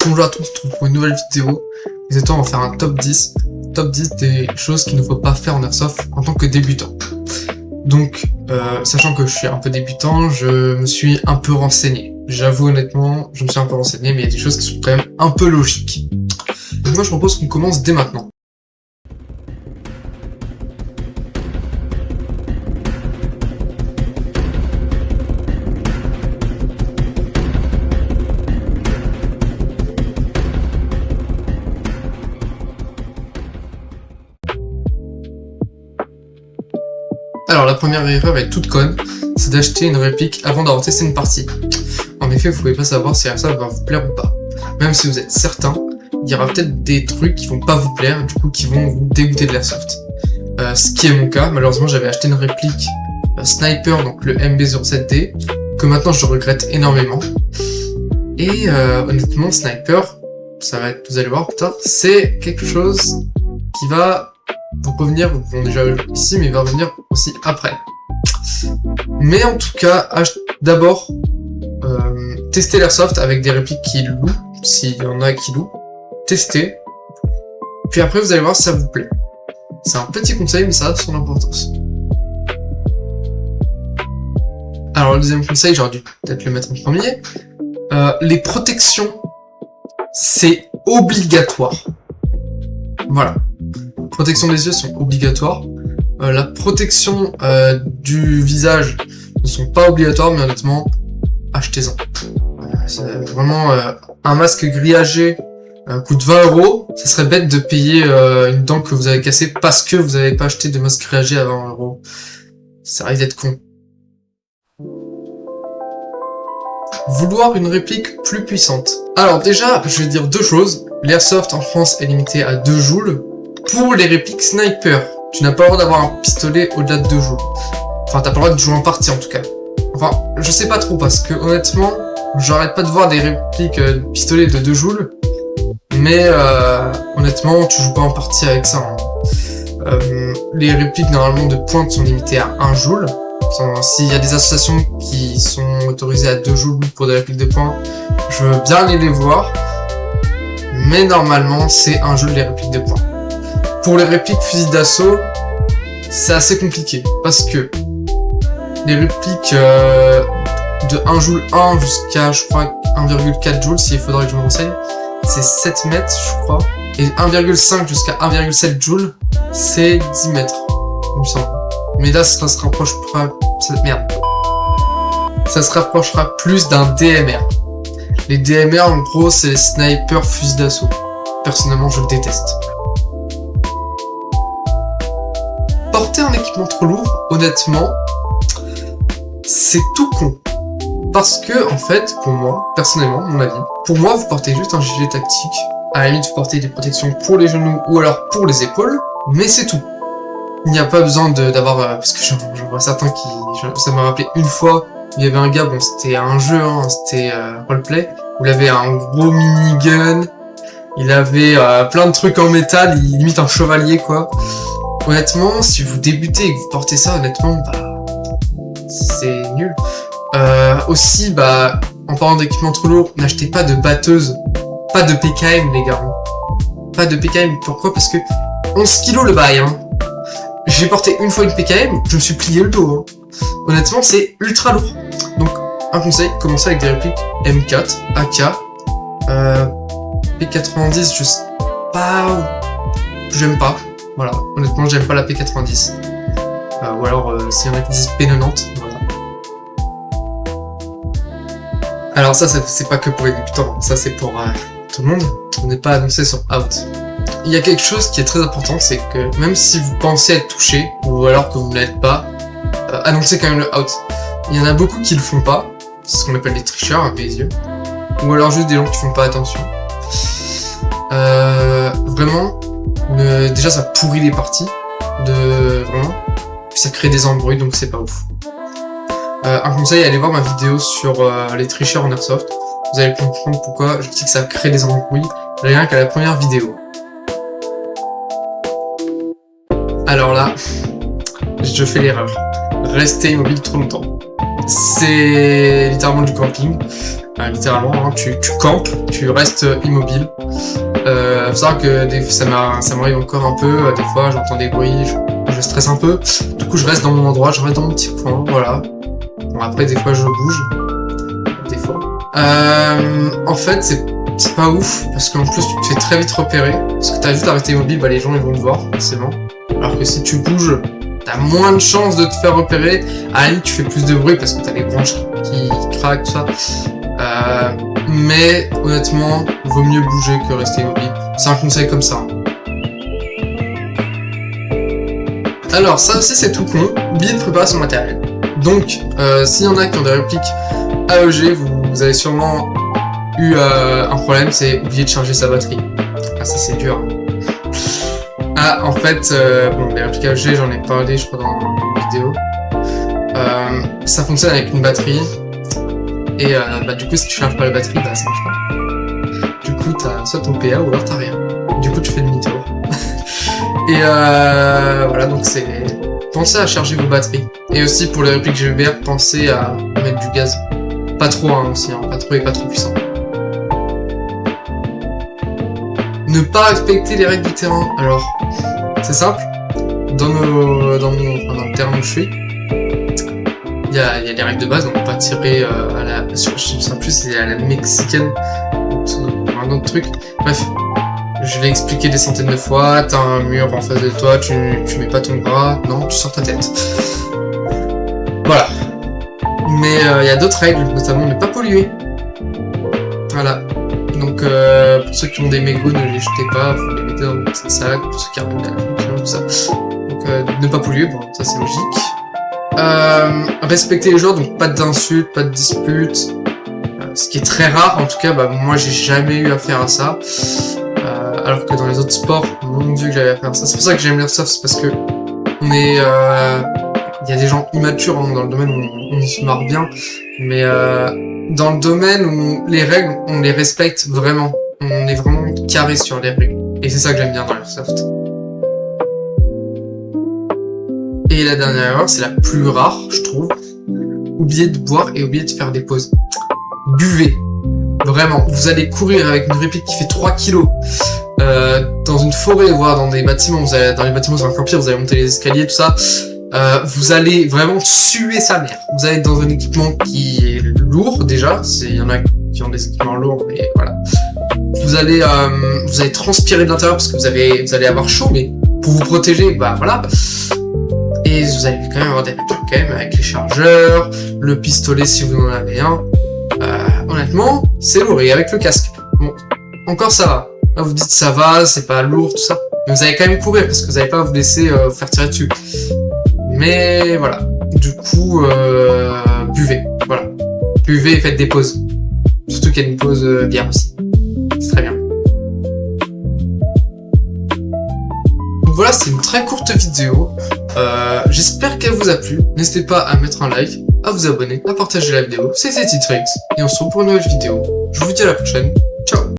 bonjour à tous, on se retrouve pour une nouvelle vidéo. Exactement, on va faire un top 10 des choses qu'il ne faut pas faire en Airsoft en tant que débutant. Donc, sachant que je suis un peu débutant, je me suis un peu renseigné. J'avoue honnêtement, je me suis un peu renseigné, mais il y a des choses qui sont quand même un peu logiques. Donc moi je propose qu'on commence dès maintenant. Alors la première erreur est toute conne, c'est d'acheter une réplique avant d'avoir testé une partie. En effet, vous pouvez pas savoir si ça va vous plaire ou pas. Même si vous êtes certain, il y aura peut-être des trucs qui vont pas vous plaire, du coup qui vont vous dégoûter de l'airsoft. Ce qui est mon cas, malheureusement j'avais acheté une réplique Sniper, donc le MB07D, que maintenant je regrette énormément. Et honnêtement, Sniper, ça va être, vous allez voir plus tard, c'est quelque chose qui va vous revenir, bon déjà ici, mais il va revenir aussi après. Mais en tout cas, d'abord, testez l'airsoft avec des répliques qui louent, s'il y en a qui louent, testez, puis après vous allez voir si ça vous plaît. C'est un petit conseil, mais ça a son importance. Alors le deuxième conseil, j'aurais dû peut-être le mettre en premier, les protections, c'est obligatoire. Voilà. Protection des yeux sont obligatoires. La protection du visage ne sont pas obligatoires, mais honnêtement, achetez-en. C'est vraiment un masque grillagé coûte 20 €. Ça serait bête de payer une dent que vous avez cassée parce que vous n'avez pas acheté de masque grillagé à 20 €. Ça risque d'être con. Vouloir une réplique plus puissante. Alors déjà, je vais dire deux choses. L'airsoft en France est limité à 2 joules. Pour les répliques sniper, tu n'as pas le droit d'avoir un pistolet au-delà de 2 joules. Enfin, t'as pas le droit de jouer en partie en tout cas. Enfin, je sais pas trop parce que honnêtement, j'arrête pas de voir des répliques pistolets de 2 joules. Mais honnêtement, tu joues pas en partie avec ça. Hein. Les répliques normalement de pointe sont limitées à 1 joule. S'il y a des associations qui sont autorisées à 2 joules pour des répliques de pointe, je veux bien aller les voir. Mais normalement, c'est 1 joule les répliques de pointe. Pour les répliques fusil d'assaut, c'est assez compliqué parce que les répliques de 1 joule 1 jusqu'à je crois 1,4 joules, s'il faudrait que je me renseigne, c'est 7 mètres je crois, et 1,5 jusqu'à 1,7 joules, c'est 10 mètres, il me semble. Mais là ça se rapprochera, ça se rapprochera plus d'un DMR. Les DMR en gros c'est les snipers fusil d'assaut. Personnellement je le déteste. Porter un équipement trop lourd, honnêtement, c'est tout con. Parce que, en fait, pour moi, personnellement, mon avis, pour moi, vous portez juste un gilet tactique. À la limite, vous portez des protections pour les genoux ou alors pour les épaules, mais c'est tout. Il n'y a pas besoin d'avoir... parce que j'en vois certains qui... Ça m'a rappelé une fois, il y avait un gars, bon, c'était un jeu, hein, c'était roleplay, où il avait un gros minigun, il avait plein de trucs en métal, il limite un chevalier, quoi. Honnêtement, si vous débutez et que vous portez ça, honnêtement, bah, c'est nul. Aussi, bah, en parlant d'équipement trop lourd, n'achetez pas de batteuse, pas de PKM, les gars. Pas de PKM, pourquoi? Parce que 11 kilos le bail, hein. J'ai porté une fois une PKM, je me suis plié le dos, hein. Honnêtement, c'est ultra lourd. Donc, un conseil, commencez avec des répliques M4, AK, P90, je sais pas, j'aime pas. Voilà, honnêtement, j'aime pas la P90. Ou alors, s'il y en a qui disent P90, voilà. Alors ça, c'est pas que pour les débutants, ça c'est pour tout le monde. On n'est pas annoncé sur Out. Il y a quelque chose qui est très important, c'est que même si vous pensez être touché, ou alors que vous ne l'êtes pas, annoncez quand même le Out. Il y en a beaucoup qui le font pas, c'est ce qu'on appelle les tricheurs, à mes yeux. Ou alors juste des gens qui font pas attention. Vraiment, déjà ça pourrit les parties, vraiment, puis ça crée des embrouilles, donc c'est pas ouf. Un conseil, allez voir ma vidéo sur les tricheurs en airsoft, vous allez comprendre pourquoi je dis que ça crée des embrouilles, rien qu'à la première vidéo. Alors là, je fais l'erreur, rester immobile trop longtemps. c'est littéralement du camping. Littéralement, hein, tu campes, tu restes immobile. Faut savoir que ça m'arrive encore un peu, des fois j'entends des bruits, je stresse un peu. Du coup je reste dans mon endroit, je reste dans mon petit coin, voilà. Bon après des fois je bouge, des fois. En fait c'est pas ouf, parce qu'en plus tu te fais très vite repérer. Parce que t'as juste arrêté immobile, bah les gens ils vont te voir, forcément. Alors que si tu bouges, t'as moins de chances de te faire repérer. À la limite tu fais plus de bruit parce que t'as les branches qui craquent, tout ça. Mais honnêtement, vaut mieux bouger que rester immobile. C'est un conseil comme ça. Alors ça aussi c'est tout con, oubliez de préparer son matériel. Donc s'il y en a qui ont des répliques AEG, vous avez sûrement eu un problème, c'est oublier de charger sa batterie. Ah ça c'est dur. Ah en fait, bon les répliques AEG j'en ai parlé je crois dans une vidéo. Ça fonctionne avec une batterie. Et bah du coup si tu charges pas la batterie, bah ça marche pas. Du coup t'as soit ton PA ou alors t'as rien. Du coup tu fais demi-tour. Et voilà donc c'est... Pensez à charger vos batteries. Et aussi pour les répliques GBR, pensez à mettre du gaz. Pas trop hein, aussi, hein, pas trop et pas trop puissant. Ne pas respecter les règles du terrain. Alors, c'est simple. Dans le terrain où je suis, il y a les règles de base, donc pas tirer à la... Je sais plus, c'est à la mexicaine, ou un autre truc. Bref, je l'ai expliqué des centaines de fois, t'as un mur en face de toi, tu mets pas ton bras, non, tu sors ta tête. Voilà. Mais il y a d'autres règles, notamment ne pas polluer. Voilà. Donc pour ceux qui ont des mégots, ne les jetez pas, vous les mettez dans un petit sac, pour ceux qui ramènent la tout ça. Donc ne pas polluer, bon, ça c'est logique. Respecter les joueurs, donc pas d'insultes, pas de disputes, ce qui est très rare en tout cas, bah moi j'ai jamais eu affaire à ça, alors que dans les autres sports, mon dieu que j'avais affaire à ça. C'est pour ça que j'aime l'airsoft, c'est parce que on est, y a des gens immatures hein, dans le domaine où on se marre bien, mais dans le domaine où les règles, on les respecte vraiment, on est vraiment carré sur les règles, et c'est ça que j'aime bien dans l'airsoft. Et la dernière erreur, c'est la plus rare, je trouve. Oubliez de boire et oubliez de faire des pauses. Buvez. Vraiment. Vous allez courir avec une réplique qui fait 3 kilos dans une forêt, voire dans des bâtiments. Dans les bâtiments, c'est encore pire, vous allez monter les escaliers, tout ça. Vous allez vraiment suer sa mère. Vous allez être dans un équipement qui est lourd, déjà. Il y en a qui ont des équipements lourds, mais voilà. Vous allez transpirer de l'intérieur parce que vous allez avoir chaud, mais pour vous protéger, bah voilà. Et vous allez quand même avoir des répliques quand même avec les chargeurs, le pistolet si vous en avez un. Honnêtement, c'est lourd et avec le casque. Bon, encore ça va. Là vous dites ça va, c'est pas lourd, tout ça. Mais vous allez quand même courir parce que vous n'allez pas vous laisser vous faire tirer dessus. Mais voilà. Du coup, buvez. Voilà. Buvez et faites des pauses. Surtout qu'il y a une pause bière aussi. C'est très bien. Donc voilà, c'est une très courte vidéo. J'espère qu'elle vous a plu. N'hésitez pas à mettre un like, à vous abonner, à partager la vidéo. C'était Titrex et on se retrouve pour une nouvelle vidéo. Je vous dis à la prochaine. Ciao.